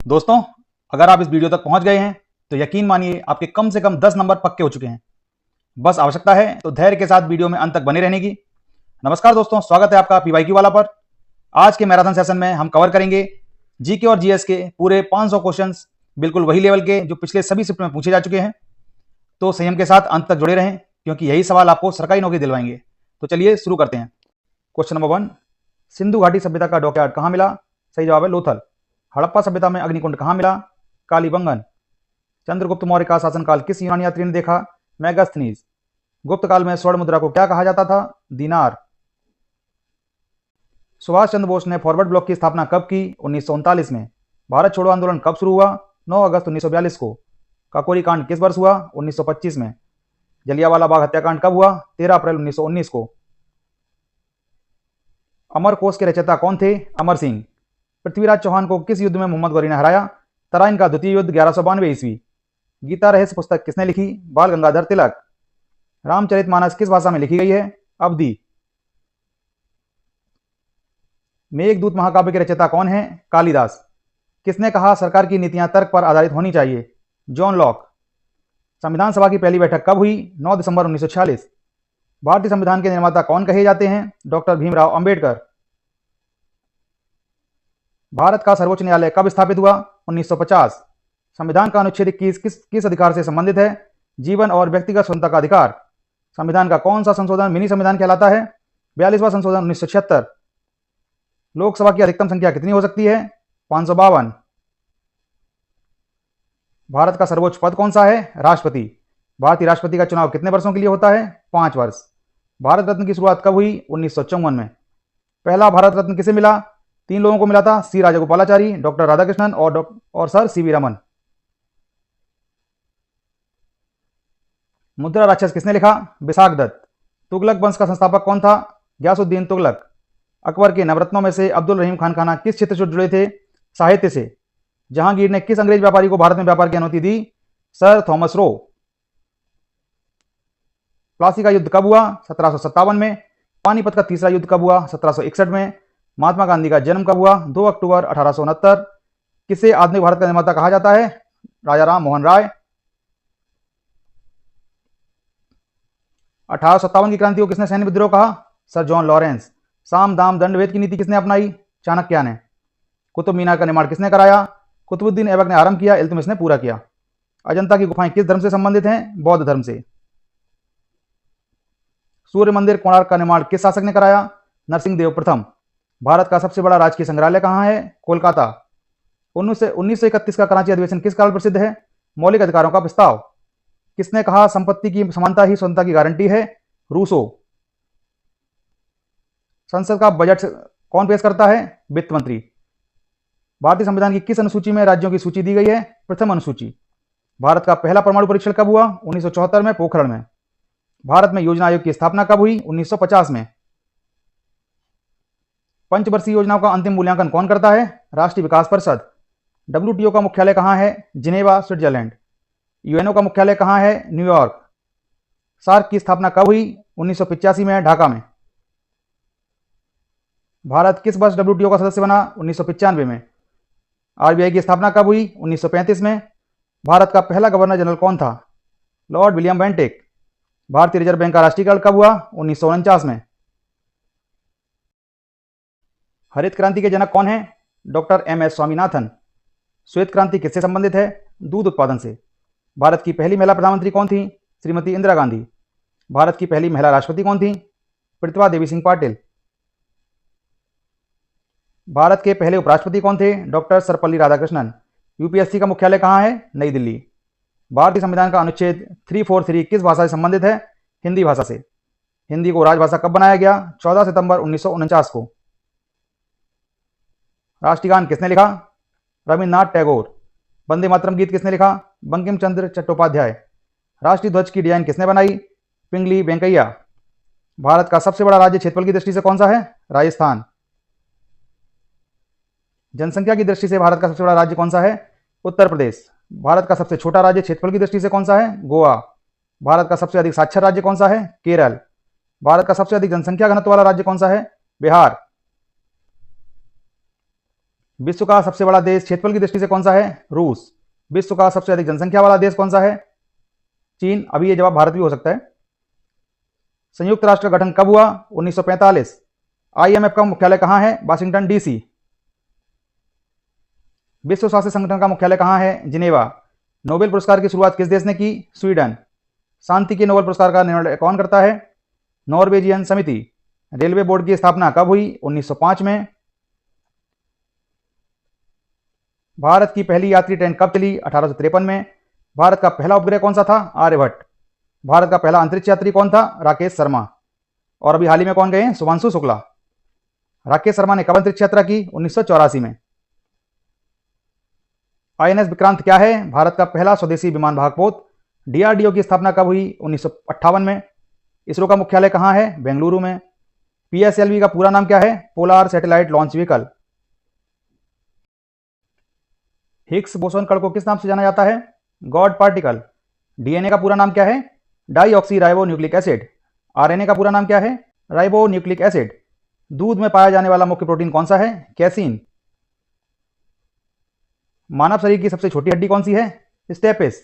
दोस्तों, अगर आप इस वीडियो तक पहुंच गए हैं तो यकीन मानिए आपके कम से कम 10 नंबर पक्के हो चुके हैं। बस आवश्यकता है तो धैर्य के साथ वीडियो में अंत तक बने रहने की। नमस्कार दोस्तों, स्वागत है आपका पीवाईक्यू वाला पर। आज के मैराथन सेशन में हम कवर करेंगे जीके और जीएस के पूरे 500 क्वेश्चंस, बिल्कुल वही लेवल के जो पिछले सभी शिफ्ट में पूछे जा चुके हैं। तो संयम के साथ अंत तक जुड़े रहें क्योंकि यही सवाल आपको सरकारी नौकरी दिलवाएंगे। तो चलिए शुरू करते हैं। क्वेश्चन नंबर 1, सिंधु घाटी सभ्यता का डॉकयार्ड कहाँ मिला? सही जवाब है लोथल। हड़प्पा सभ्यता में अग्निकुंड कहाँ मिला? कालीबंगन। चंद्रगुप्त मौर्य का शासनकाल किस यूनानी यात्री ने देखा? मैगस्थनीज। गुप्त काल में स्वर्ण मुद्रा को क्या कहा जाता था? दीनार। सुभाष चंद्र बोस ने फॉरवर्ड ब्लॉक की स्थापना कब की? 1939 में। भारत छोड़ो आंदोलन कब शुरू हुआ? 9 अगस्त 1942 को। काकोरी कांड किस वर्ष हुआ? 1925 में। जलियांवाला बाग हत्याकांड कब हुआ? 13 अप्रैल 1919 को। अमर कोश के रचयिता कौन थे? अमर सिंह। पृथ्वीराज चौहान को किस युद्ध में मोहम्मद गौरी ने हराया? तराइन का द्वितीय युद्ध 1192 ईस्वी। गीता रहस्य पुस्तक किसने लिखी? बाल गंगाधर तिलक। रामचरितमानस किस भाषा में लिखी गई है? अवधी। मेघदूत महाकाव्य के रचयिता कौन है? कालिदास। किसने कहा सरकार की नीतियां तर्क पर आधारित होनी चाहिए? John Locke. संविधान सभा की पहली बैठक कब हुई? 9 दिसंबर 1946। भारतीय संविधान के निर्माता कौन कहे जाते हैं? डॉक्टर भीमराव अंबेडकर। भारत का सर्वोच्च न्यायालय कब स्थापित हुआ? 1950। संविधान का अनुच्छेद 21 किस अधिकार से संबंधित है? जीवन और व्यक्तिगत स्वतंत्रता का अधिकार। संविधान का कौन सा संशोधन मिनी संविधान कहलाता है? 42वां संशोधन 1976। लोकसभा की अधिकतम संख्या कितनी हो सकती है? 552। भारत का सर्वोच्च पद कौन सा है? राष्ट्रपति। भारतीय राष्ट्रपति का चुनाव कितने वर्षों के लिए होता है? 5 वर्ष। भारत रत्न की शुरुआत कब हुई? 1954 में। पहला भारत रत्न किसे मिला? 3 लोगों को मिला था, सी राजागोपालाचारी, डॉक्टर राधाकृष्णन और सर सीवी रमन। मुद्रा राक्षस किसने लिखा? विशाख दत्त। तुगलक वंश का संस्थापक कौन था? गयासुद्दीन तुगलक। अकबर के नवरत्नों में से अब्दुल रहीम खान खाना किस क्षेत्र से जुड़े थे? साहित्य से। जहांगीर ने किस अंग्रेज व्यापारी को भारत में व्यापार की अनुमति दी? Sir Thomas Roe. प्लासी का युद्ध कब हुआ? 1757 में। पानीपत का तीसरा युद्ध कब हुआ? 1761 में। महात्मा गांधी का जन्म कब हुआ? 2 अक्टूबर 1869। किसे आधुनिक भारत का निर्माता कहा जाता है? राजा राम मोहन राय। 1857 की क्रांति को किसने सैन्य विद्रोह कहा? Sir John Lawrence. साम दाम दंड भेद की नीति किसने अपनाई? चाणक्य ने। कुतुब मीनार का निर्माण किसने कराया? कुतुबुद्दीन ऐबक ने आरंभ किया, इल्तुतमिश ने पूरा किया। अजंता की गुफाएं किस धर्म से संबंधित हैं? बौद्ध धर्म से। सूर्य मंदिर कोणार्क का निर्माण किस शासक ने कराया? नरसिंह प्रथम। भारत का सबसे बड़ा राजकीय संग्रहालय कहाँ है? कोलकाता। 1931 का कराची अधिवेशन किस कारण प्रसिद्ध है? मौलिक अधिकारों का प्रस्ताव। किसने कहा संपत्ति की समानता ही स्वतंत्रता की गारंटी है? रूसो। संसद का बजट कौन पेश करता है? वित्त मंत्री। भारतीय संविधान की किस अनुसूची में राज्यों की सूची दी गई है? प्रथम अनुसूची। भारत का पहला परमाणु परीक्षण कब हुआ? 1974 में, पोखरण में। भारत में योजना आयोग की स्थापना कब हुई? 1950 में। पंचवर्षीय योजनाओं का अंतिम मूल्यांकन कौन करता है? राष्ट्रीय विकास परिषद। डब्ल्यूटीओ का मुख्यालय कहाँ है? Geneva, Switzerland. यूएनओ का मुख्यालय कहाँ है? न्यूयॉर्क। सार्क की स्थापना कब हुई? 1985 में, ढाका में। भारत किस वर्ष डब्ल्यूटीओ का सदस्य बना? 1995 में। आरबीआई की स्थापना कब हुई? 1935 में। भारत का पहला गवर्नर जनरल कौन था? Lord William Bentinck. भारतीय रिजर्व बैंक का राष्ट्रीयकरण कब हुआ? 1949 में। हरित क्रांति के जनक कौन है? Doctor M S. स्वामीनाथन। श्वेत क्रांति किससे संबंधित है? दूध उत्पादन से। भारत की पहली महिला प्रधानमंत्री कौन थी? श्रीमती इंदिरा गांधी। भारत की पहली महिला राष्ट्रपति कौन थी? प्रतिभा देवी सिंह पाटिल। भारत के पहले उपराष्ट्रपति कौन थे? डॉक्टर सर्वपल्ली राधाकृष्णन। यूपीएससी का मुख्यालय कहाँ है? नई दिल्ली। भारतीय संविधान का अनुच्छेद 343 किस भाषा से संबंधित है? हिंदी भाषा से। हिंदी को राजभाषा कब बनाया गया? 14 सितंबर 1949 को। राष्ट्रगान किसने लिखा? रविन्द्रनाथ टैगोर। वंदे मातरम गीत किसने लिखा? बंकिम चंद्र चट्टोपाध्याय। राष्ट्रीय ध्वज की डिजाइन किसने बनाई? पिंगली वेंकैया। भारत का सबसे बड़ा राज्य क्षेत्रफल की दृष्टि से कौन सा है? राजस्थान। जनसंख्या की दृष्टि से भारत का सबसे बड़ा राज्य कौन सा है? उत्तर प्रदेश। भारत का सबसे छोटा राज्य क्षेत्रफल की दृष्टि से कौन सा है? गोवा। भारत का सबसे अधिक साक्षर राज्य कौन सा है? केरल। भारत का सबसे अधिक जनसंख्या घनत्व वाला राज्य कौन सा है? बिहार। विश्व का सबसे बड़ा देश क्षेत्रफल की दृष्टि से कौन सा है? रूस। विश्व का सबसे अधिक जनसंख्या वाला देश कौन सा है? चीन। अभी ये जवाब भारत भी हो सकता है। संयुक्त राष्ट्र का गठन कब हुआ? 1945। आईएमएफ का मुख्यालय कहां है? Washington DC. विश्व स्वास्थ्य संगठन का मुख्यालय कहां है? जिनेवा। नोबेल पुरस्कार की शुरुआत किस देश ने की? स्वीडन। शांति के नोबेल पुरस्कार का निर्णय कौन करता है? नॉर्वेजियन समिति। रेलवे बोर्ड की स्थापना कब हुई? 1905 में। भारत की पहली यात्री ट्रेन कब चली? 1853 में। भारत का पहला उपग्रह कौन सा था? आर्यभट्ट। भारत का पहला अंतरिक्ष यात्री कौन था? राकेश शर्मा। और अभी हाल ही में कौन गए हैं? शुभांशु शुक्ला। राकेश शर्मा ने कब अंतरिक्ष यात्रा की? 1984 में। आईएनएस विक्रांत क्या है? भारत का पहला स्वदेशी विमान भागपोत। डीआरडीओ की स्थापना कब हुई? 1958 में। इसरो का मुख्यालय कहां है? बेंगलुरु में। पीएसएलवी का पूरा नाम क्या है? Polar satellite launch vehicle. Higgs boson कण को किस नाम से जाना जाता है? God particle. डीएनए का पूरा नाम क्या है? Deoxy ribo nucleic acid. RNA का पूरा नाम क्या है? Ribo nucleic acid. दूध में पाया जाने वाला मुख्य प्रोटीन कौन सा है? कैसीन। मानव शरीर की सबसे छोटी हड्डी कौन सी है? स्टेपिस।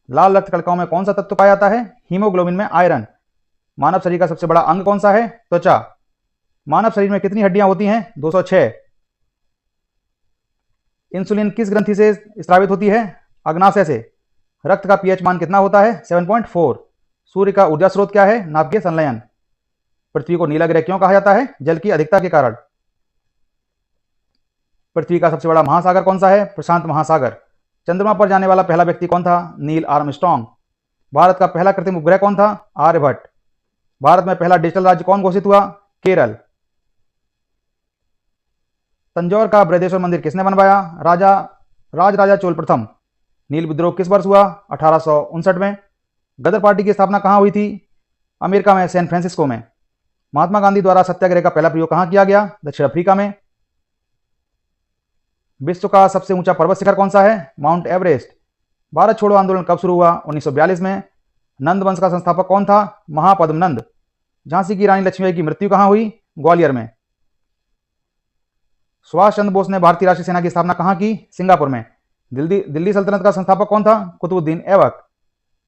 लाल रक्त कणिकाओं में कौन सा तत्व पाया जाता है? हीमोग्लोबिन में आयरन। मानव शरीर का सबसे बड़ा अंग कौन सा है? त्वचा। मानव शरीर में कितनी हड्डियां होती हैं? 206। इंसुलिन किस ग्रंथि से स्रावित होती है? अग्नाशय से। रक्त का पीएच मान कितना होता है? 7.4। सूर्य का ऊर्जा स्रोत क्या है? नाभिकीय संलयन। पृथ्वी को नीला ग्रह क्यों कहा जाता है? जल की अधिकता के कारण। पृथ्वी का सबसे बड़ा महासागर कौन सा है? प्रशांत महासागर। चंद्रमा पर जाने वाला पहला व्यक्ति कौन था? Neil Armstrong. भारत का पहला कृत्रिम उपग्रह कौन था? आर्यभट्ट। भारत में पहला डिजिटल राज्य कौन घोषित हुआ? केरल। तंजौर का बृहदेश्वर मंदिर किसने बनवाया? राजा चोल प्रथम। नील विद्रोह किस वर्ष हुआ? 1859 में। गदर पार्टी की स्थापना कहां हुई थी? अमेरिका में सैन फ्रांसिस्को में। महात्मा गांधी द्वारा सत्याग्रह का पहला प्रयोग कहां किया गया? दक्षिण अफ्रीका में। विश्व का सबसे ऊंचा पर्वत शिखर कौन सा है? Mount Everest. भारत छोड़ो आंदोलन कब शुरू हुआ? 1942 में। नंद वंश का संस्थापक कौन था? महापद्म नंद। झांसी की रानी लक्ष्मीबाई की मृत्यु कहां हुई? ग्वालियर में। सुभाष चंद्र बोस ने भारतीय राष्ट्रीय सेना की स्थापना कहां की? सिंगापुर में। दिल्ली सल्तनत का संस्थापक कौन था? कुतुबुद्दीन ऐबक।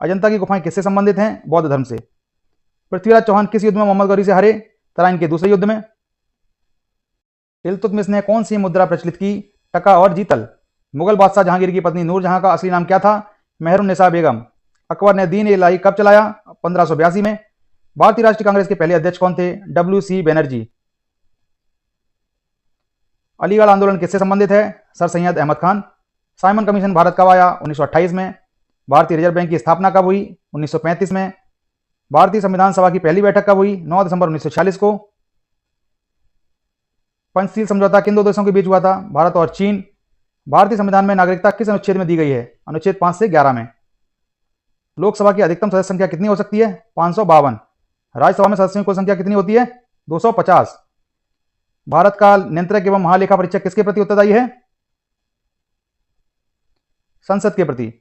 अजंता की गुफाएं किससे संबंधित हैं? बौद्ध धर्म से। पृथ्वीराज चौहान किस युद्ध में मोहम्मद गौरी से हरे? तराइन के दूसरे युद्ध में। इल्तुतमिश ने कौन सी मुद्रा प्रचलित की? टका और जीतल। मुगल बादशाह जहांगीर की पत्नी नूरजहां का असली नाम क्या था? मेहरुन्निसा बेगम। अकबर ने दीन इलाही कब चलाया? 1582 में। भारतीय राष्ट्रीय कांग्रेस के पहले अध्यक्ष कौन थे? WC बनर्जी। अलीगढ़ आंदोलन किससे संबंधित है? Sir Syed Ahmed Khan. Simon Commission Bharat कब आया? 1928 में। भारतीय रिजर्व बैंक की स्थापना कब हुई? 1935 में। भारतीय संविधान सभा की पहली बैठक कब हुई? 9 दिसंबर 1946 को। पंचशील समझौता किन दो देशों के बीच हुआ था? भारत और चीन। भारतीय संविधान में नागरिकता किस अनुच्छेद में दी गई है? अनुच्छेद 5 से 11 में। लोकसभा की अधिकतम सदस्य संख्या कितनी हो सकती है? 552। राज्यसभा में सदस्यों की कुल संख्या कितनी होती है? 250। भारत का नियंत्रक एवं महालेखा परीक्षक किसके प्रति उत्तरदायी है? संसद के प्रति।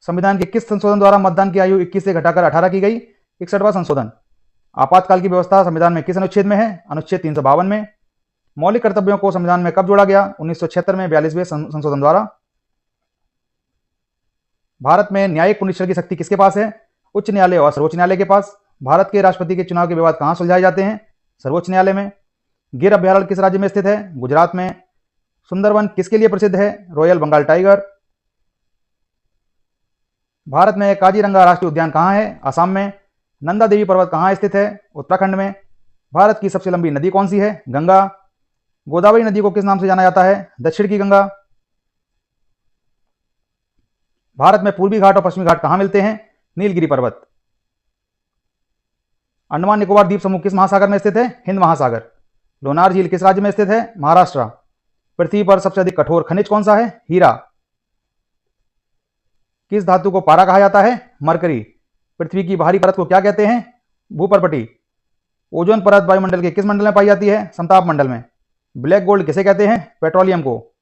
संविधान के किस संशोधन द्वारा मतदान की आयु 21 से घटाकर 18 की गई? 61वां संशोधन। आपातकाल की व्यवस्था संविधान में किस अनुच्छेद में है? अनुच्छेद 352 में। मौलिक कर्तव्यों को संविधान में कब जोड़ा गया? 1976 में 42वें संशोधन द्वारा। भारत में न्यायिक पुनरीक्षण की शक्ति किसके पास है? उच्च न्यायालय और सर्वोच्च न्यायालय के पास। भारत के राष्ट्रपति के चुनाव के विवाद कहां सुलझाए जाते हैं? सर्वोच्च न्यायालय में। गिर अभ्यारण्य किस राज्य में स्थित है? गुजरात में। सुंदरवन किसके लिए प्रसिद्ध है? Royal Bengal tiger. भारत में काजीरंगा राष्ट्रीय उद्यान कहां है? असम में। नंदा देवी पर्वत कहां स्थित है? उत्तराखंड में। भारत की सबसे लंबी नदी कौन सी है? गंगा। गोदावरी नदी को किस नाम से जाना जाता है? दक्षिण की गंगा। भारत में पूर्वी घाट और पश्चिमी घाट कहां मिलते हैं? नीलगिरी पर्वत। अंडमान निकोबार द्वीप समूह किस महासागर में स्थित है? हिंद महासागर। लोनार झील किस राज्य में स्थित है? महाराष्ट्र। पृथ्वी पर सबसे अधिक कठोर खनिज कौन सा है? हीरा। किस धातु को पारा कहा जाता है? मरकरी। पृथ्वी की बाहरी परत को क्या कहते हैं? भूपर्पटी। ओजोन परत वायुमंडल के किस मंडल में पाई जाती है? समताप मंडल में। ब्लैक गोल्ड किसे कहते हैं? पेट्रोलियम को।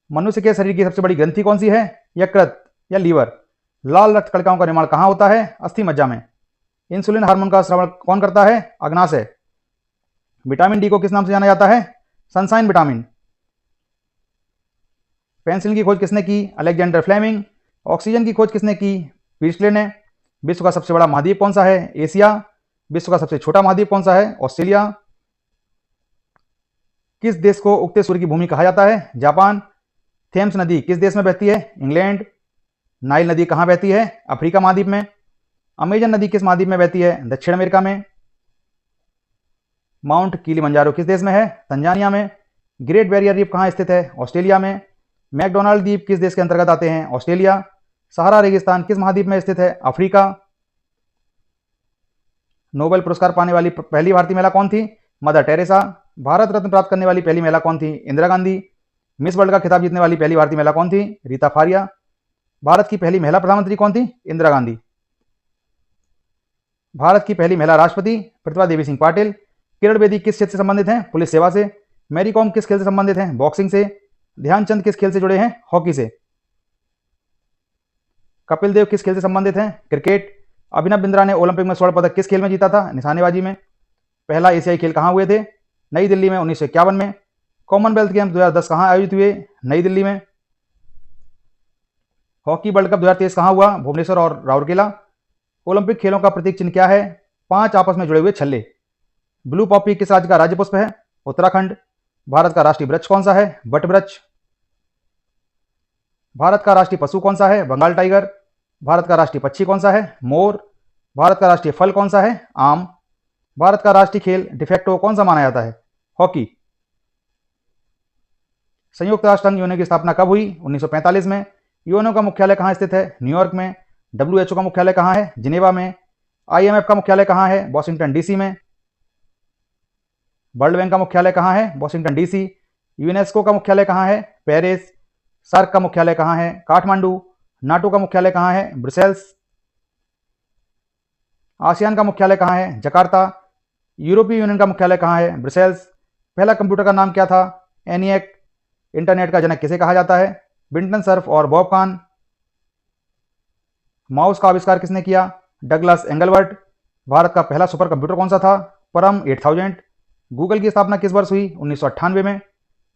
मनुष्य के शरीर की सबसे बड़ी ग्रंथि कौन सी है? यकृत या लीवर। लाल रक्त कणिकाओं का निर्माण कहां होता है? अस्थि मज्जा में। इंसुलिन हार्मोन का स्राव कौन करता है? अग्नाशय। विटामिन डी को किस नाम से जाना जाता है? Sunshine vitamin. पेंसिलिन की खोज किसने की? Alexander Fleming. ऑक्सीजन की खोज किसने की? प्रीस्टले ने। विश्व का सबसे बड़ा महाद्वीप कौन सा है? एशिया। विश्व का सबसे छोटा महाद्वीप कौन सा है? ऑस्ट्रेलिया। किस देश को उगते सूर्य की भूमि कहा जाता है? जापान। थेम्स नदी किस देश में बहती है? इंग्लैंड। नाइल नदी कहाँ बहती है? अफ्रीका महाद्वीप में। अमेजन नदी किस महाद्वीप में बहती है? दक्षिण अमेरिका में। माउंट किलिमंजारो किस देश में है? तंजानिया में। ग्रेट बैरियर रीफ कहाँ स्थित है? ऑस्ट्रेलिया में। मैकडोनाल्ड द्वीप किस देश के अंतर्गत आते हैं? ऑस्ट्रेलिया। सहारा रेगिस्तान किस महाद्वीप में स्थित है? अफ्रीका। नोबेल पुरस्कार पाने वाली पहली भारतीय महिला कौन थी? Mother Teresa. भारत रत्न प्राप्त करने वाली पहली महिला कौन थी? इंदिरा गांधी। मिस वर्ल्ड का खिताब जीतने वाली पहली भारतीय महिला कौन थी? रीता फारिया। भारत की पहली महिला प्रधानमंत्री कौन थी? इंदिरा गांधी। भारत की पहली महिला राष्ट्रपति? प्रतिभा देवी सिंह पाटिल। किरण बेदी किस क्षेत्र से संबंधित हैं? पुलिस सेवा से। मैरी कॉम किस खेल से संबंधित हैं? बॉक्सिंग से। ध्यानचंद किस खेल से जुड़े हैं? हॉकी से। कपिल देव किस खेल से संबंधित हैं? क्रिकेट। अभिनव बिंद्रा ने ओलंपिक में स्वर्ण पदक किस खेल में जीता था? निशानेबाजी में। पहला एशियाई खेल कहाँ हुए थे? नई दिल्ली में 1951 में। कॉमनवेल्थ गेम्स 2010 कहाँ आयोजित हुए? नई दिल्ली में। हॉकी वर्ल्ड कप 2023 कहाँ हुआ? भुवनेश्वर और राउरकेला। ओलंपिक खेलों का प्रतीक चिन्ह क्या है? 5 आपस में जुड़े हुए छल्ले। ब्लू पॉपी किस राज्य का राज्य पुष्प है? उत्तराखंड। भारत का राष्ट्रीय वृक्ष कौन सा है? वट वृक्ष। भारत का राष्ट्रीय पशु कौन सा है? बंगाल टाइगर। भारत का राष्ट्रीय पक्षी कौन सा है? मोर। भारत का राष्ट्रीय फल कौन सा है? आम। भारत का राष्ट्रीय खेल डिफेक्टो कौन सा माना जाता है? हॉकी। संयुक्त राष्ट्र संघ यूएनओ की स्थापना कब हुई? 1945 में। यूएनओ का मुख्यालय कहाँ स्थित है? न्यूयॉर्क में। डब्ल्यूएचओ का मुख्यालय कहाँ है? जिनेवा में। आईएमएफ का मुख्यालय कहाँ है? वॉशिंगटन डीसी में। वर्ल्ड बैंक का मुख्यालय कहाँ है? Washington DC. यूनेस्को का मुख्यालय कहाँ है? पेरिस। सार्क का मुख्यालय कहाँ है? काठमांडू। नाटो का मुख्यालय कहाँ है? ब्रुसेल्स। आसियान का मुख्यालय कहाँ है? जकार्ता। यूरोपीय यूनियन का मुख्यालय कहाँ है? ब्रुसेल्स। पहला कंप्यूटर का नाम क्या था? एनिएक। इंटरनेट का जनक किसे कहा जाता है? विंटन सर्फ और बॉब कॉन। माउस का आविष्कार किसने किया? डगलस एंगलवर्ट। भारत का पहला सुपर कंप्यूटर कौन सा था? परम 8000। गूगल की स्थापना किस वर्ष हुई? 1998 में।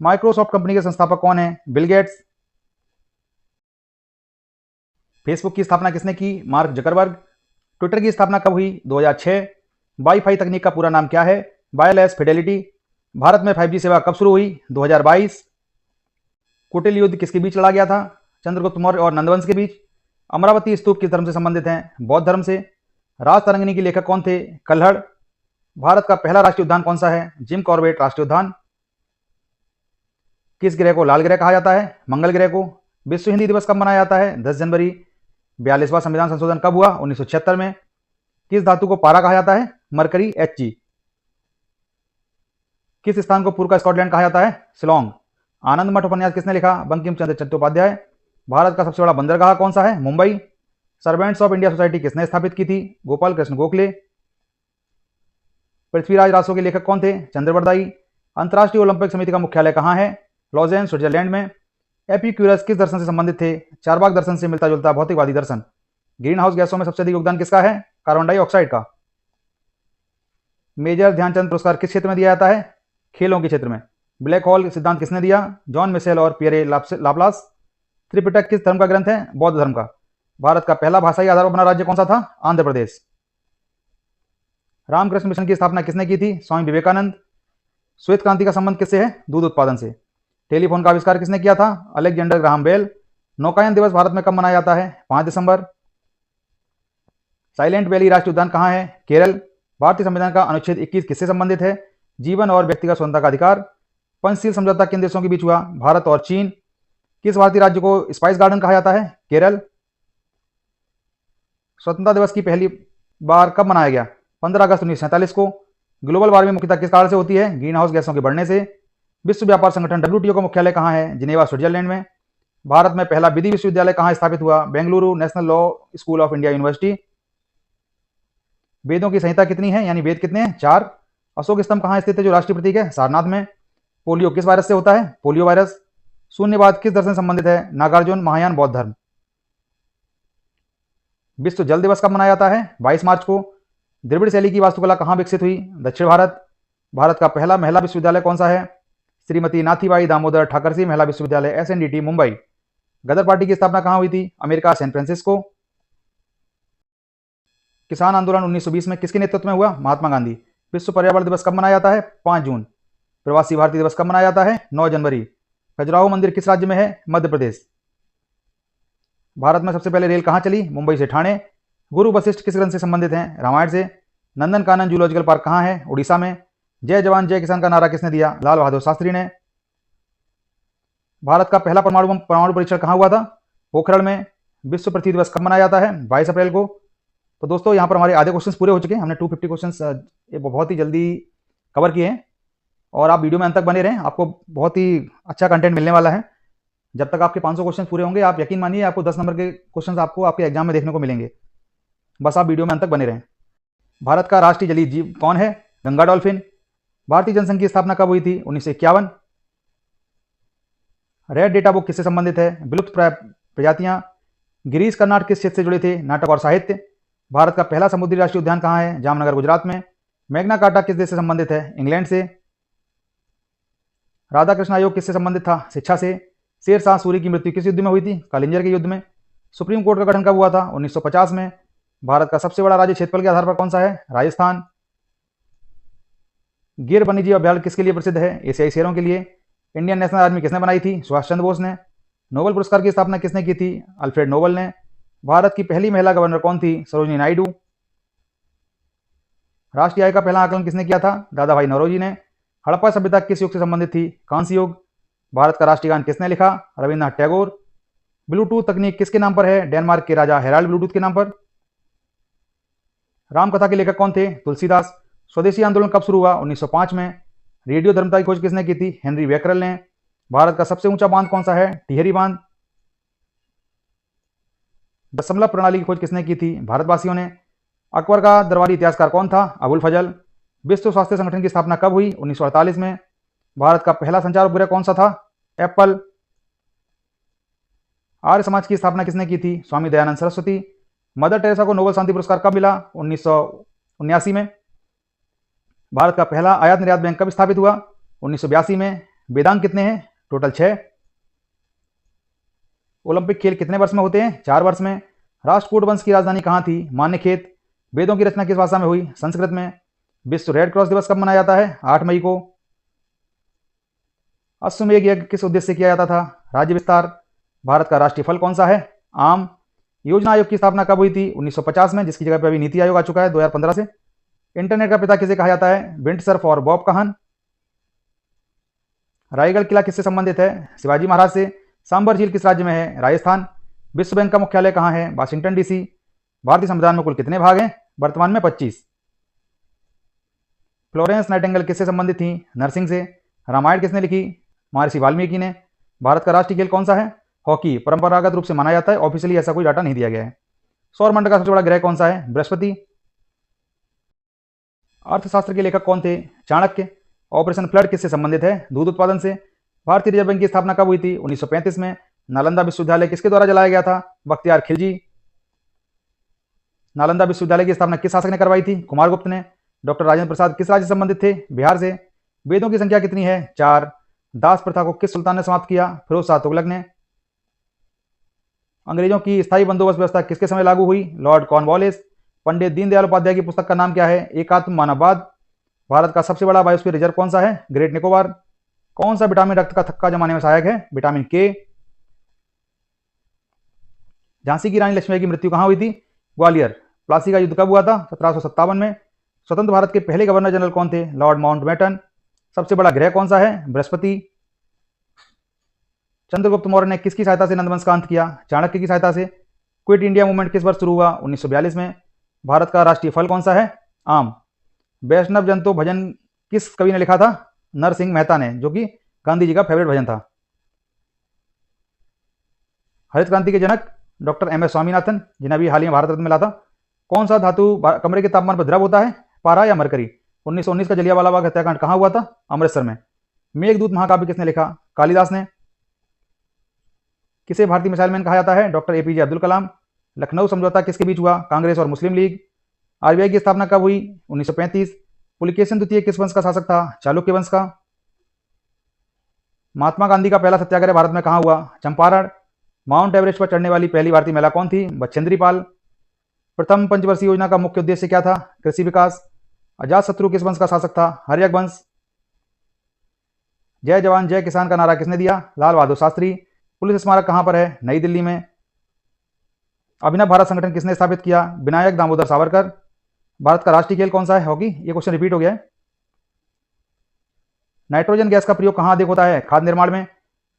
माइक्रोसॉफ्ट कंपनी के संस्थापक कौन है? Bill Gates. फेसबुक की स्थापना किसने की? Mark Zuckerberg. ट्विटर की स्थापना कब हुई? 2006। वाईफाई तकनीक का पूरा नाम क्या है? Wireless Fidelity. भारत में 5G सेवा कब शुरू हुई? 2022। कुटिल युद्ध किसके बीच लड़ा गया था? चंद्रगुप्त मौर्य और नंदवंश के बीच। अमरावती स्तूप किस धर्म से संबंधित हैं? बौद्ध धर्म से। राज तरंगिणी के लेखक कौन थे? कल्हड़। भारत का पहला राष्ट्रीय उद्यान कौन सा है? जिम कॉर्बेट राष्ट्रीय उद्यान। किस ग्रह को लाल ग्रह कहा जाता है? मंगल ग्रह को। विश्व हिंदी दिवस कब मनाया जाता है? 10 जनवरी। 42वां संविधान संशोधन कब हुआ? 1976 में। किस धातु को पारा कहा जाता है? Mercury Hg। किस स्थान को पूर्व का स्कॉटलैंड कहा जाता है? शिलोंग। आनंद मठ उपन्यास किसने लिखा? बंकिम चंद्र चट्टोपाध्याय। भारत का सबसे बड़ा बंदरगाह कौन सा है? Mumbai. Servants of India society किसने स्थापित की थी? गोपाल कृष्ण गोखले। पृथ्वीराज रासो के लेखक कौन थे? चंद्रवरदाई। अंतर्राष्ट्रीय ओलंपिक समिति का मुख्यालय कहाँ है? लॉजेन स्विट्जरलैंड में। एपिक्यूरस किस दर्शन से संबंधित थे? चारवाक दर्शन से मिलता जुलता भौतिकवादी दर्शन। ग्रीन हाउस गैसों में सबसे अधिक योगदान किसका है? कार्बन डाइऑक्साइड का। मेजर ध्यानचंद पुरस्कार किस क्षेत्र में दिया जाता है? खेलों के क्षेत्र में। ब्लैक होल सिद्धांत किसने दिया? जॉन मिशेल और पियरे लाप्लास। त्रिपिटक किस धर्म का ग्रंथ है? बौद्ध धर्म का। भारत का पहला भाषाई आधार पर बना राज्य कौन सा था? आंध्र प्रदेश। रामकृष्ण मिशन की स्थापना किसने की थी? स्वामी विवेकानंद। श्वेत क्रांति का संबंध किससे है? दूध उत्पादन से। टेलीफोन का आविष्कार किसने किया था? Alexander Graham Bell. नौकायन दिवस भारत में कब मनाया जाता है? 5 दिसंबर। साइलेंट वैली राष्ट्रीय उद्यान कहाँ है? केरल। भारतीय संविधान का अनुच्छेद 21 किससे संबंधित है? जीवन और व्यक्तिगत स्वतंत्रता का अधिकार। पंचशील समझौता किन देशों के बीच हुआ? भारत और चीन। किस भारतीय राज्य को स्पाइस गार्डन कहा जाता है? केरल। स्वतंत्रता दिवस की पहली बार कब मनाया गया? 15 अगस्त 1947 को। ग्लोबल वार्मिंग मुख्यतः किस कारण से होती है? ग्रीन हाउस गैसों के बढ़ने से। विश्व व्यापार संगठन WTO का मुख्यालय कहाँ है? जिनेवा स्विट्जरलैंड में। भारत में पहला विधि विश्वविद्यालय कहाँ स्थापित हुआ? Bengaluru national law school of India university. वेदों की संहिता कितनी है, यानी वेद कितने हैं? 4। अशोक स्तंभ कहाँ स्थित है जो राष्ट्रीय प्रतीक है? सारनाथ में। पोलियो किस वायरस से होता है? Polio virus. शून्यवाद किस दर्शन से संबंधित है? नागार्जुन महायान बौद्ध धर्म। विश्व जल दिवस कब मनाया जाता है? 22 मार्च को। द्रविड़ शैली की वास्तुकला कहाँ विकसित हुई? दक्षिण भारत। भारत का पहला महिला विश्वविद्यालय कौन सा है? श्रीमती नाथीबाई दामोदर ठाकरसी महिला विश्वविद्यालय SNDT मुंबई। गदर पार्टी की स्थापना कहाँ हुई थी? America, San Francisco. किसान आंदोलन 1920 में किसके नेतृत्व में हुआ? महात्मा गांधी। विश्व पर्यावरण दिवस कब मनाया जाता है? 5 जून। प्रवासी भारतीय दिवस कब मनाया जाता है? 9 जनवरी। खजुराहो मंदिर किस राज्य में है? मध्य प्रदेश। भारत में सबसे पहले रेल कहाँ चली? मुंबई से ठाणे। गुरु वशिष्ठ किस ग्रंथ से संबंधित हैं? रामायण से। नंदनकानन जूलॉजिकल पार्क कहाँ है? उड़ीसा में। जय जवान जय किसान का नारा किसने दिया? लाल बहादुर शास्त्री ने। भारत का पहला परमाणु परीक्षण कहाँ हुआ था? पोखरण में। विश्व पृथ्वी दिवस कब मनाया जाता है? 22 अप्रैल को। तो दोस्तों यहाँ पर हमारे आधे क्वेश्चंस पूरे हो चुके हैं। हमने 250 क्वेश्चंस ये बहुत ही जल्दी कवर किए हैं और आप वीडियो में अंत तक बने रहें, आपको बहुत ही अच्छा कंटेंट मिलने वाला है। जब तक आपके 500 क्वेश्चन पूरे होंगे, आप यकीन मानिए आपको 10 नंबर के क्वेश्चन आपको आपके एग्जाम में देखने को मिलेंगे। बस आप वीडियो में अंत तक बने रहें। भारत का राष्ट्रीय जलीय जीव कौन है? गंगा डॉल्फिन। भारतीय जनसंघ की स्थापना कब हुई थी? 1951। रेड डेटा बुक किससे संबंधित है? विलुप्त प्रजातियां। गिरीश कर्नाड किस क्षेत्र से जुड़े थे? नाटक और साहित्य। भारत का पहला समुद्री राष्ट्रीय उद्यान कहाँ है? जामनगर, गुजरात में। मैग्ना कार्टा किस देश से संबंधित है? इंग्लैंड से। राधा कृष्ण आयोग किससे संबंधित था? शिक्षा से। शेर शाह सूरी की मृत्यु किस युद्ध में हुई थी? कालिंजर के युद्ध में। सुप्रीम कोर्ट का गठन कब हुआ था? 1950 में। भारत का सबसे बड़ा राज्य क्षेत्रफल के आधार पर कौन सा है? राजस्थान। गिर वन्यजीव अभ्यारण्य किसके लिए प्रसिद्ध है? एशियाई शेरों के लिए। इंडियन नेशनल आर्मी किसने बनाई थी? सुभाष चंद्र बोस ने। नोबेल पुरस्कार की स्थापना किसने की थी? अल्फ्रेड नोबेल ने। भारत की पहली महिला गवर्नर कौन थी? सरोजिनी नायडू। राष्ट्रीय आय का पहला आकलन किसने किया था? दादा भाई नौरोजी ने। हड़प्पा सभ्यता किस युग से संबंधित थी? कांस्य युग। भारत का राष्ट्रीय गान किसने लिखा? रविन्द्रनाथ टैगोर। ब्लूटूथ तकनीक किसके नाम पर है? डेनमार्क के राजा हेराल्ड ब्लूटूथ के नाम पर। रामकथा के लेखक कौन थे? तुलसीदास। स्वदेशी आंदोलन कब शुरू हुआ? 1905 में। रेडियो धर्मता की खोज किसने की थी? हेनरी बेकरल ने। भारत का सबसे ऊंचा बांध कौन सा है? टिहरी बांध। दशमलव प्रणाली की खोज किसने की थी? भारतवासियों ने। अकबर का दरबारी इतिहासकार कौन था? अबुल फजल। विश्व स्वास्थ्य संगठन की स्थापना कब हुई? 1948 में। भारत का पहला संचार उपग्रह कौन सा था? एप्पल। आर्य समाज की स्थापना किसने की थी? स्वामी दयानंद सरस्वती। मदर टेरेसा को नोबेल शांति पुरस्कार कब मिला? 1979 में। भारत का पहला आयात निर्यात बैंक कब स्थापित हुआ? 1982 में। वेदांग कितने हैं? टोटल 6। ओलंपिक खेल कितने वर्ष में होते हैं? 4 वर्ष में। राष्ट्रकूट वंश की राजधानी कहाँ थी? मान्यखेत। वेदों की रचना किस भाषा में हुई? संस्कृत में। विश्व रेड क्रॉस दिवस कब मनाया जाता है? 8 मई को। अश्वमेध यज्ञ किस उद्देश्य से किया जाता था? राज्य विस्तार। भारत का राष्ट्रीय फल कौन सा है? आम। योजना आयोग की स्थापना कब हुई थी? 1950 में, जिसकी जगह पर अभी नीति आयोग आ चुका है 2015 से। इंटरनेट का पिता किसे कहा जाता है? बिंट सर्फ और बॉब काहन। रायगढ़ किला किससे संबंधित है? शिवाजी महाराज से। सांबर झील किस राज्य में है? राजस्थान। विश्व बैंक का मुख्यालय कहाँ है? Washington DC. भारतीय संविधान में कुल कितने भाग हैं? वर्तमान में 25। फ्लोरेंस नाइटिंगेल किससे संबंधित थी? नर्सिंग से। रामायण किसने लिखी? महर्षि वाल्मीकि ने। भारत का राष्ट्रीय खेल कौन सा है? हॉकी। परंपरागत रूप से माना जाता है, ऑफिशियली ऐसा कोई डाटा नहीं दिया गया है। सौरमंडल का सबसे बड़ा ग्रह कौन सा है? बृहस्पति। अर्थशास्त्र के लेखक कौन थे? चाणक्य। ऑपरेशन फ्लड किससे संबंधित है? दूध उत्पादन से। भारतीय रिजर्व बैंक की स्थापना कब हुई थी? 1935 में। नालंदा विश्वविद्यालय किसके द्वारा जलाया गया था? बख्तियार खिलजी। नालंदा विश्वविद्यालय की स्थापना किस शासक ने करवाई थी? कुमारगुप्त ने। डॉक्टर राजेंद्र प्रसाद किस राज्य से संबंधित थे? बिहार से। वेदों की संख्या कितनी है? 4। दास प्रथा को किस सुल्तान ने समाप्त किया? फिरोज शाह तुगलक ने। अंग्रेजों की स्थायी बंदोबस्त व्यवस्था किसके समय लागू हुई? Lord Cornwallis. पंडित दीनदयाल उपाध्याय की पुस्तक का नाम क्या है? एकात्म मानववाद। भारत का सबसे बड़ा बायोस्फीयर रिजर्व कौन सा है? ग्रेट निकोबार। कौन सा विटामिन रक्त का थक्का जमाने में सहायक है? विटामिन के। झांसी की रानी लक्ष्मीबाई की मृत्यु कहां हुई थी? ग्वालियर। प्लासी का युद्ध कब हुआ था? 1757 में। स्वतंत्र भारत के पहले गवर्नर जनरल कौन थे? Lord Mountbatten. सबसे बड़ा ग्रह कौन सा है? बृहस्पति। चंद्रगुप्त मौर्य ने किसकी सहायता से नंदवंश का अंत किया? चाणक्य की सहायता से। क्विट इंडिया मूवमेंट किस वर्ष शुरू हुआ? 1942 में। भारत का राष्ट्रीय फल कौन सा है? आम। वैष्णव जन तो भजन किस कवि ने लिखा था? नरसिंह मेहता ने, जो कि गांधी जी का फेवरेट भजन था। हरित क्रांति के जनक डॉक्टर एम एस स्वामीनाथन, जिन्हें अभी हाल ही में भारत रत्न मिला था। कौन सा धातु कमरे के तापमान पर द्रव होता है? पारा या मरकरी। 1919 का जलियांवाला बाग हत्याकांड कहां हुआ था? अमृतसर में। मेघदूत महाकाव्य किसने लिखा? कालिदास ने। किसे भारतीय मिसाइल मैन कहा जाता है? Doctor APJ Abdul Kalam. लखनऊ समझौता किसके बीच हुआ? कांग्रेस और मुस्लिम लीग। आरबीआई की स्थापना कब हुई? 1935। पुलिकेशिन द्वितीय किस वंश का शासक था? चालुक्य वंश का। महात्मा गांधी का पहला सत्याग्रह भारत में कहाँ हुआ? चंपारण। माउंट एवरेस्ट पर चढ़ने वाली पहली भारतीय महिला कौन थी? बछेंद्री पाल। प्रथम पंचवर्षीय योजना का मुख्य उद्देश्य क्या था? कृषि विकास। अजातशत्रु किस वंश का शासक था? हर्यक वंश। जय जवान जय किसान का नारा किसने दिया? लाल बहादुर शास्त्री। पुलिस स्मारक कहां पर है? नई दिल्ली में। अभिनव भारत संगठन किसने स्थापित किया? विनायक दामोदर सावरकर। भारत का राष्ट्रीय खेल कौन सा है? हॉकी। ये क्वेश्चन रिपीट हो गया है। नाइट्रोजन गैस का प्रयोग कहां अधिक होता है? खाद्य निर्माण में।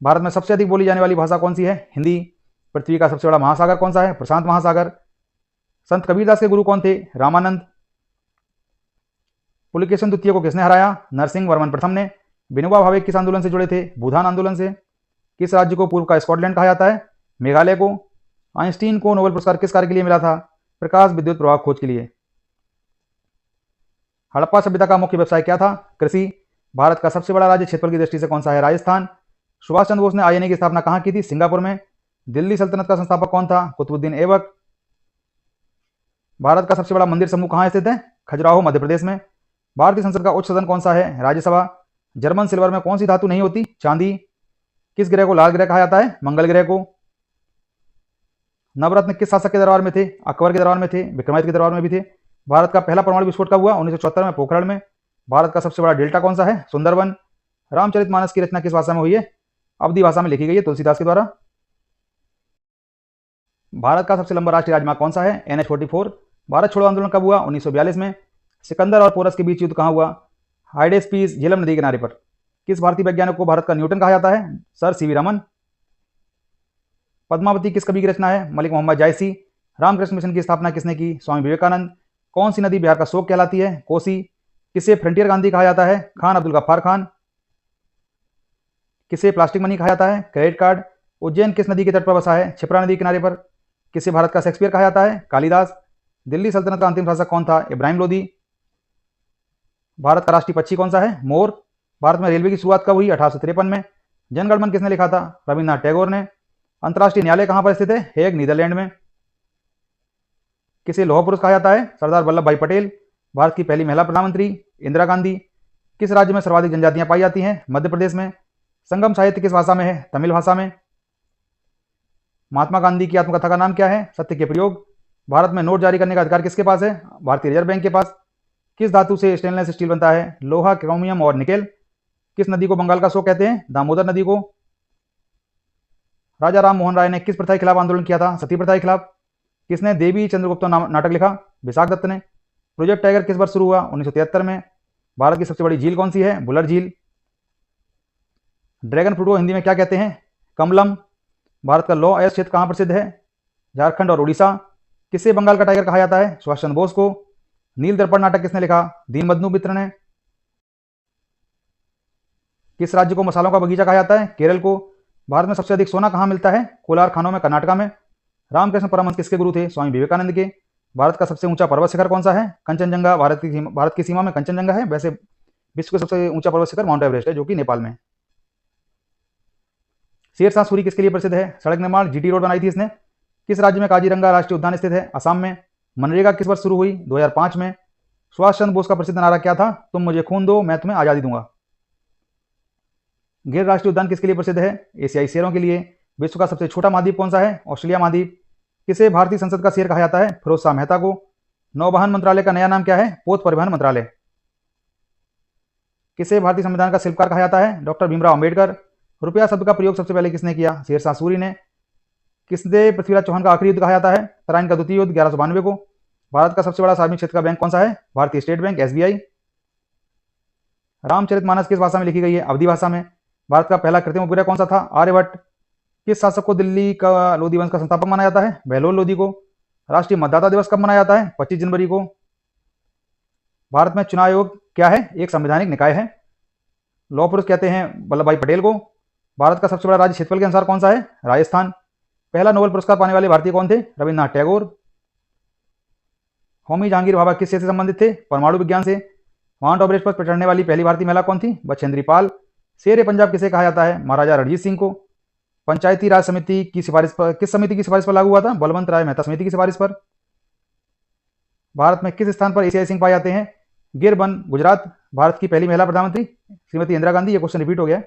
भारत में सबसे अधिक बोली जाने वाली भाषा कौन सी है? हिंदी। पृथ्वी का सबसे बड़ा महासागर कौन सा है? प्रशांत महासागर। संत कबीरदास के गुरु कौन थे? रामानंद। पुलिकेशन द्वितीय को किसने हराया? नरसिंह वर्मन प्रथम ने। विनोबा भावे किस आंदोलन से जुड़े थे? भूदान आंदोलन से। किस राज्य को पूर्व का स्कॉटलैंड कहा जाता है? मेघालय को। आइंस्टीन को नोबेल पुरस्कार किस कार्य के लिए मिला था? प्रकाश विद्युत प्रवाह खोज के लिए। हड़प्पा सभ्यता का मुख्य व्यवसाय क्या था? कृषि। भारत का सबसे बड़ा राज्य क्षेत्रफल की दृष्टि से कौन सा है? राजस्थान। सुभाष चंद्र बोस ने आईएनए की स्थापना कहां की थी? सिंगापुर में। दिल्ली सल्तनत का संस्थापक कौन था? कुतुबुद्दीन ऐबक। भारत का सबसे बड़ा मंदिर समूह कहां स्थित है? खजुराहो मध्य प्रदेश में। भारतीय संसद का उच्च सदन कौन सा है? राज्यसभा। जर्मन सिल्वर में कौन सी धातु नहीं होती? चांदी। किस ग्रह को लाल ग्रह कहा जाता है? मंगल ग्रह को। नवरत्न किस शासक के दरबार में थे? अकबर के दरबार में थे, विक्रमादित्य के दरबार में भी थे। भारत का पहला परमाणु विस्फोट कब हुआ? 1974 में पोखरण में। भारत का सबसे बड़ा डेल्टा कौन सा है? सुंदरबन। रामचरितमानस की रचना किस भाषा में हुई है? अवधी भाषा में लिखी गई है, तुलसीदास के द्वारा। भारत का सबसे लंबा राष्ट्रीय राजमार्ग कौन सा है? NH-44। भारत छोड़ो आंदोलन कब हुआ? 1942 में। सिकंदर और पोरस के बीच युद्ध कहां हुआ? हाइडेस्पीस, झेलम नदी किनारे पर। किस भारतीय वैज्ञानिक को भारत का न्यूटन कहा जाता है? Sir CV Raman. पद्मावती किस कवि की रचना है? मलिक मोहम्मद जायसी। रामकृष्ण मिशन की स्थापना किसने की? स्वामी विवेकानंद। कौन सी नदी बिहार का शोक कहलाती है? कोसी। किसे फ्रंटियर गांधी कहा जाता है? खान अब्दुल गफ्फार खान। किसे प्लास्टिक मनी कहा जाता है? Credit card. उज्जैन किस नदी के तट पर बसा है? क्षिप्रा नदी किनारे पर। किसे भारत का शेक्सपियर कहा जाता है? कालिदास। दिल्ली सल्तनत का अंतिम शासक कौन था? इब्राहिम लोदी। भारत का राष्ट्रीय पक्षी कौन सा है? मोर। भारत में रेलवे की शुरुआत कब हुई? 1853 में। जनगण मन किसने लिखा था? रविन्द्रनाथ टैगोर ने। अंतर्राष्ट्रीय न्यायालय कहां पर स्थित है? हेग, नीदरलैंड में। किसे लौह पुरुष कहा जाता है? सरदार वल्लभ भाई पटेल। भारत की पहली महिला प्रधानमंत्री इंदिरा गांधी। किस राज्य में सर्वाधिक जनजातियां पाई जाती हैं? मध्य प्रदेश में। संगम साहित्य किस भाषा में है? तमिल भाषा में। महात्मा गांधी की आत्मकथा का नाम क्या है? सत्य के प्रयोग। भारत में नोट जारी करने का अधिकार किसके पास है? भारतीय रिजर्व बैंक के पास। किस धातु से स्टेनलेस स्टील बनता है? लोहा, क्रोमियम और निकेल। किस नदी को बंगाल का शोक कहते हैं? दामोदर नदी को। राजा राम मोहन राय ने किस प्रथा के खिलाफ आंदोलन किया था? सती प्रथा के खिलाफ। किसने देवी चंद्रगुप्त नाटक लिखा? विशाख दत्त ने। प्रोजेक्ट टाइगर किस वर्ष शुरू हुआ? 1973 में। भारत की सबसे बड़ी झील कौन सी है? बुलर झील। ड्रैगन फ्रूट को हिंदी में क्या कहते हैं? कमलम। भारत का लौह अयस्क क्षेत्र कहां प्रसिद्ध है? झारखंड और उड़ीसा। किसे बंगाल का टाइगर कहा जाता है? सुभाष चंद्र बोस को। नील दर्पण नाटक किसने लिखा? दीनबंधु मित्र ने। किस राज्य को मसालों का बगीचा कहा जाता है? केरल को। भारत में सबसे अधिक सोना कहां मिलता है? कोलार खानों में, कर्नाटका में। रामकृष्ण परमहंस किसके गुरु थे? स्वामी विवेकानंद के। भारत का सबसे ऊंचा पर्वत शिखर कौन सा है? कंचनजंगा। भारत की सीमा में कंचनजंगा है। वैसे विश्व का सबसे ऊंचा पर्वत शिखर माउंट एवरेस्ट है, जो कि नेपाल में। शेरशाह सूरी किसके लिए प्रसिद्ध है? सड़क निर्माण, जीटी रोड बनाई थी इसने। किस राज्य में काजीरंगा राष्ट्रीय उद्यान स्थित है? असम में। मनरेगा किस वर्ष शुरू हुई? 2005 में। सुभाष चंद्र बोस का प्रसिद्ध नारा क्या था? तुम मुझे खून दो, मैं तुम्हें आजादी दूंगा। गिर राष्ट्रीय उद्यान किसके लिए प्रसिद्ध है? एशियाई शेरों के लिए। विश्व का सबसे छोटा महाद्वीप कौन सा है? ऑस्ट्रेलिया महाद्वीप। किसे भारतीय संसद का शेर कहा जाता है? फिरोज शाह मेहता को। नौवहन मंत्रालय का नया नाम क्या है? पोत परिवहन मंत्रालय। किसे भारतीय संविधान का शिल्पकार कहा जाता है? डॉक्टर भीमराव अंबेडकर। रुपया शब्द का प्रयोग सबसे पहले किसने किया? शेरशाह सूरी ने। किसने पृथ्वीराज चौहान का आखिरी युद्ध कहा जाता है? तराइन का द्वितीय युद्ध 1192 को। भारत का सबसे बड़ा सार्वजनिक क्षेत्र का बैंक कौन सा है? भारतीय स्टेट बैंक, SBI। रामचरितमानस किस भाषा में लिखी गई है? अवधी भाषा में। भारत का पहला कृत्रिम उपग्रह कौन सा था? आर्यभट्ट। किस शासक को दिल्ली का लोधी वंश का संस्थापक माना जाता है? बहलोल लोधी को। राष्ट्रीय मतदाता दिवस कब मनाया जाता है? 25 जनवरी को। भारत में चुनाव आयोग क्या है? एक संवैधानिक निकाय है। लौह पुरुष कहते हैं वल्लभ भाई पटेल को। भारत का सबसे बड़ा राज्य क्षेत्रफल के अनुसार कौन सा है? राजस्थान। पहला नोबेल पुरस्कार पाने वाले भारतीय कौन थे? रविन्द्रनाथ टैगोर। होमी जहांगीर भाभा किस से संबंधित थे? परमाणु विज्ञान से। माउंट एवरेस्ट पर चढ़ने वाली पहली भारतीय महिला कौन थी? बछेंद्री पाल। शेर ए पंजाब किसे कहा जाता है? महाराजा रणजीत सिंह को। पंचायती राज समिति की सिफारिश पर किस समिति की सिफारिश पर लागू हुआ था? बलवंत राय मेहता समिति की सिफारिश पर। भारत में किस स्थान पर एशियाई सिंह पाए जाते हैं? गिर वन, गुजरात। भारत की पहली महिला प्रधानमंत्री श्रीमती इंदिरा गांधी। ये क्वेश्चन रिपीट हो गया।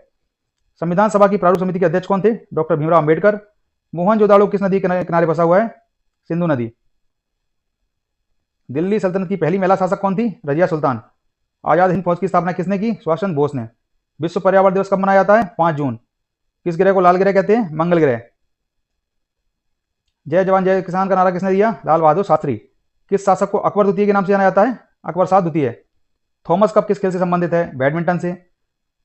संविधान सभा की प्रारूप समिति के अध्यक्ष कौन थे? डॉक्टर भीमराव अंबेडकर। मोहनजोदाड़ो किस नदी के किनारे बसा हुआ है? सिंधु नदी। दिल्ली सल्तनत की पहली महिला शासक कौन थी? रजिया सुल्तान। आजाद हिंद फौज की स्थापना किसने की? सुभाष चंद्र बोस ने। विश्व पर्यावरण दिवस कब मनाया जाता है? 5 जून। किस ग्रह को लाल ग्रह कहते हैं? मंगल ग्रह। जय जवान जय किसान का नारा किसने दिया? लाल बहादुर शास्त्री। किस शासक को अकबर द्वितीय के नाम से जाना जाता है? अकबर शाह द्वितीय। थॉमस कप किस खेल से संबंधित है? बैडमिंटन से।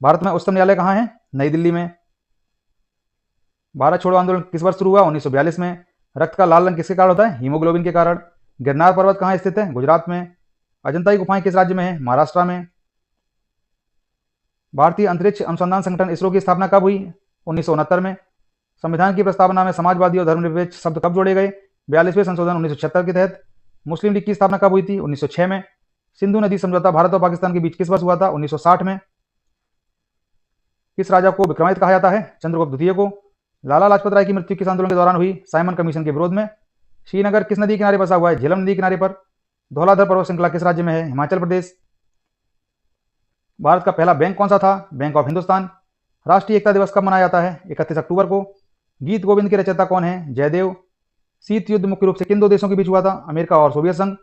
भारत में उच्चतम न्यायालय कहाँ है? नई दिल्ली में। भारत छोड़ो आंदोलन किस वर्ष शुरू हुआ? 1942 में। रक्त का लाल रंग किसके कारण होता है? हीमोग्लोबिन के कारण। गिरनार पर्वत कहाँ स्थित है? गुजरात में। अजंता की गुफाएं किस राज्य में है? महाराष्ट्र में। भारतीय अंतरिक्ष अनुसंधान संगठन इसरो की स्थापना कब हुई? 1969 में। संविधान की प्रस्तावना में समाजवादी और धर्मनिरपेक्ष शब्द कब जोड़े गए? 42वें संशोधन 1976 के तहत। मुस्लिम लीग की स्थापना कब हुई थी? 1906 में। सिंधु नदी समझौता भारत और पाकिस्तान के बीच किस वर्ष हुआ था? 1960 में। किस राजा को विक्रमादित्य कहा जाता है? चंद्रगुप्त द्वितीय को। लाला लाजपत राय की मृत्यु किस आंदोलन के दौरान हुई? साइमन कमीशन के विरोध में। श्रीनगर किस नदी किनारे बसा हुआ है? झेलम नदी किनारे पर। धौलाधर पर्वत श्रृंखला किस राज्य में है? हिमाचल प्रदेश। भारत का पहला बैंक कौन सा था? Bank of Hindustan. राष्ट्रीय एकता दिवस कब मनाया जाता है? 31 अक्टूबर को। गीत गोविंद के रचयिता कौन है? जयदेव। शीत युद्ध मुख्य रूप से किन दो देशों के बीच हुआ था? अमेरिका और सोवियत संघ।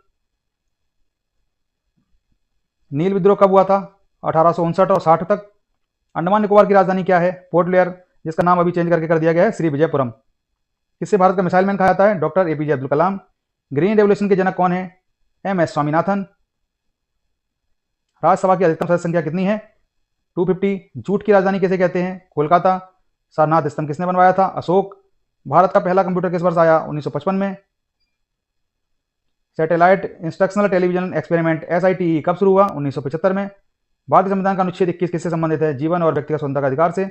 नील विद्रोह कब हुआ था? 1859 और 60 तक। अंडमान निकोबार की राजधानी क्या है? पोर्ट ब्लेयर, जिसका नाम अभी चेंज करके कर दिया गया है श्री विजयपुरम। किससे भारत का मिसाइल मैन कहा जाता है? Doctor APJ Abdul Kalam. Green revolution के जनक कौन है? एमएस स्वामीनाथन। राज्यसभा की अधिकतम सदस्य संख्या कितनी है? 250। जूट की राजधानी किसे कहते हैं? कोलकाता। सारनाथ स्तंभ किसने बनवाया था? अशोक। भारत का पहला कंप्यूटर किस वर्ष आया? 1955 में। सैटेलाइट इंस्ट्रक्शनल टेलीविजन एक्सपेरिमेंट एसआईटीई कब शुरू हुआ? 1975 में। भारतीय संविधान का अनुच्छेद 21 किससे संबंधित है? जीवन और व्यक्तिगत स्वतंत्रता का अधिकार से।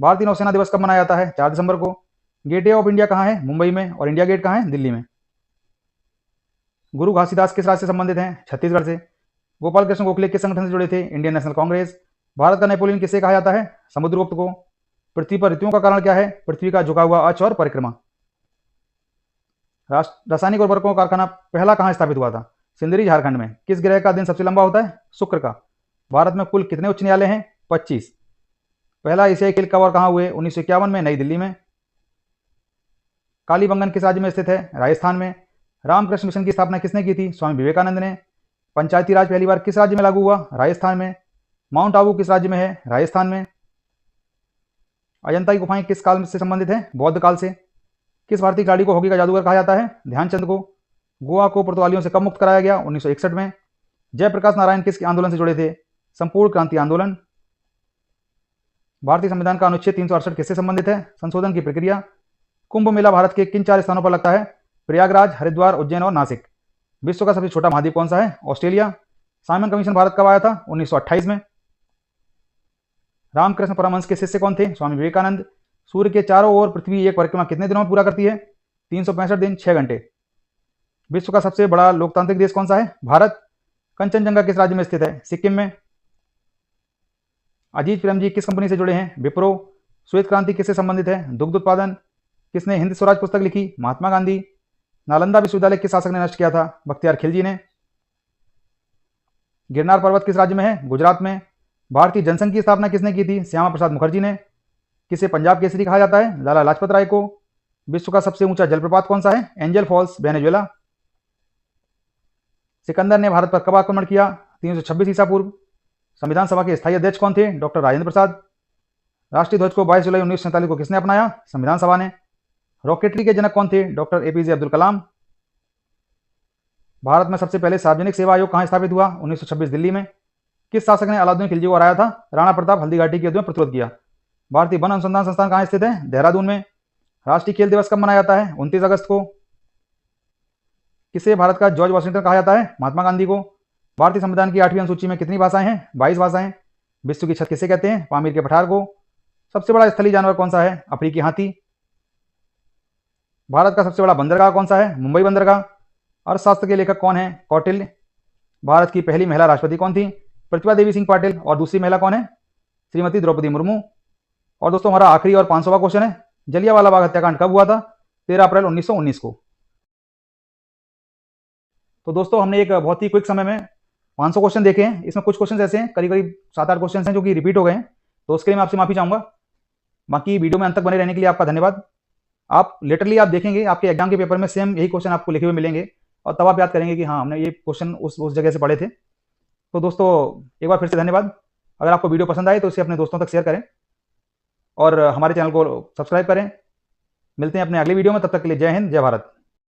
भारतीय नौसेना दिवस कब मनाया जाता है? 4 दिसंबर को। गेटवे ऑफ इंडिया कहाँ है? मुंबई में। और इंडिया गेट कहाँ है? दिल्ली में। गुरु घासीदास किस राज्य से संबंधित हैं? छत्तीसगढ़ से। गोपाल कृष्ण गोखले किस संगठन से जुड़े थे? Indian national Congress. भारत का नेपोलियन किसे कहा जाता है? समुद्रगुप्त को। पृथ्वी पर ऋतुओं का कारण क्या है? पृथ्वी का झुका हुआ अक्ष और परिक्रमा। रासायनिक उर्वरकों का कारखाना पहला कहाँ स्थापित हुआ था? सिंदरी, झारखंड में। किस ग्रह का दिन सबसे लंबा होता है? शुक्र का। भारत में कुल कितने उच्च न्यायालय हैं? 25। पहला एशियाई खेल कब और कहाँ हुए? 1951 में, नई दिल्ली में। कालीबंगन किस राज्य में स्थित है? राजस्थान में। रामकृष्ण मिशन की स्थापना किसने की थी? स्वामी विवेकानंद ने। पंचायती राज पहली बार किस राज्य में लागू हुआ? राजस्थान में। माउंट आबू किस राज्य में है? राजस्थान में। अजंता की गुफाएं किस काल से संबंधित है? बौद्ध काल से। किस भारतीय खिलाड़ी को हॉकी का जादूगर कहा जाता है? ध्यानचंद को। गोवा को पुर्तगालियों से कब मुक्त कराया गया? 1961 में। जयप्रकाश नारायण किस आंदोलन से जुड़े थे? संपूर्ण क्रांति आंदोलन। भारतीय संविधान का अनुच्छेद 368 किससे संबंधित है? संशोधन की प्रक्रिया। कुंभ मेला भारत के किन 4 स्थानों पर लगता है? प्रयागराज, हरिद्वार, उज्जैन और नासिक। विश्व का सबसे छोटा महाद्वीप कौन सा है? ऑस्ट्रेलिया। साइमन कमीशन भारत कब आया था? 1928 में। रामकृष्ण परमहंस के शिष्य कौन थे? स्वामी विवेकानंद। सूर्य के चारों ओर पृथ्वी एक परिक्रमा कितने दिनों में पूरा करती है? 365 दिन, 6 घंटे। विश्व का सबसे बड़ा लोकतांत्रिक देश कौन सा है? भारत। कंचनजंगा किस राज्य में स्थित है? सिक्किम में। अजीत प्रेमजी किस कंपनी से जुड़े हैं? विप्रो। श्वेत क्रांति किससे संबंधित है? दुग्ध उत्पादन। किसने हिंद स्वराज पुस्तक लिखी? महात्मा गांधी। नालंदा विश्वविद्यालय किस शासक ने नष्ट किया था? बख्तियार खिलजी ने। गिरनार पर्वत किस राज्य में है? गुजरात में। भारतीय जनसंघ की स्थापना किसने की थी? श्यामा प्रसाद मुखर्जी ने। किसे पंजाब केसरी कहा जाता है? लाला लाजपत राय को। विश्व का सबसे ऊंचा जलप्रपात कौन सा है? Angel false, Venezuela. सिकंदर ने भारत पर कब आक्रमण किया? 326 ईसा पूर्व। संविधान सभा के स्थायी अध्यक्ष कौन थे? डॉक्टर राजेंद्र प्रसाद। राष्ट्रीय ध्वज को 22 जुलाई 1947 को किसने अपनाया? संविधान सभा ने। रॉकेटरी के जनक कौन थे? Doctor APJ Abdul Kalam. भारत में सबसे पहले सार्वजनिक सेवा आयोग कहां स्थापित हुआ? 1926, दिल्ली में। किस शासक ने अलाउद्दीन खिलजी को हराया था? राणा प्रताप। हल्दी घाटी के युद्ध में प्रतिरोध किया। भारतीय वन अनुसंधान संस्थान कहां स्थित है? देहरादून में। राष्ट्रीय खेल दिवस कब मनाया जाता है? 29 अगस्त को। किसे भारत का जॉर्ज वॉशिंगटन कहा जाता है? महात्मा गांधी को। भारतीय संविधान की 8वीं अनुसूची में कितनी भाषाएं हैं? 22 भाषाएं। विश्व की छत किसे कहते हैं? पामीर के पठार को। सबसे बड़ा स्थलीय जानवर कौन सा है? अफ्रीकी हाथी। भारत का सबसे बड़ा बंदरगाह कौन सा है? मुंबई बंदरगाह। अर्थशास्त्र के लेखक कौन है? कौटिल्य। भारत की पहली महिला राष्ट्रपति कौन थी? प्रतिभा देवी सिंह पाटिल। और दूसरी महिला कौन है? श्रीमती द्रौपदी मुर्मू। और दोस्तों हमारा आखिरी और 500वां क्वेश्चन है, जलियांवाला बाग हत्याकांड कब हुआ था? 13 अप्रैल 1919 को। तो दोस्तों हमने एक बहुत ही क्विक समय में 500 क्वेश्चन देखे हैं। इसमें कुछ क्वेश्चन ऐसे हैं, करीब करीब 7-8 क्वेश्चन हैं जो कि रिपीट हो गए हैं, तो उसके लिए मैं आपसे माफी चाहूंगा। बाकी वीडियो में अंत तक बने रहने के लिए आपका धन्यवाद। आप लिटरली आप देखेंगे आपके एग्जाम के पेपर में सेम यही क्वेश्चन आपको लिखे हुए मिलेंगे और तब आप याद करेंगे कि हाँ, हमने ये क्वेश्चन उस जगह से पढ़े थे। तो दोस्तों एक बार फिर से धन्यवाद। अगर आपको वीडियो पसंद आए तो इसे अपने दोस्तों तक शेयर करें और हमारे चैनल को सब्सक्राइब करें। मिलते हैं अपने अगले वीडियो में, तब तक के लिए जय हिंद, जय भारत।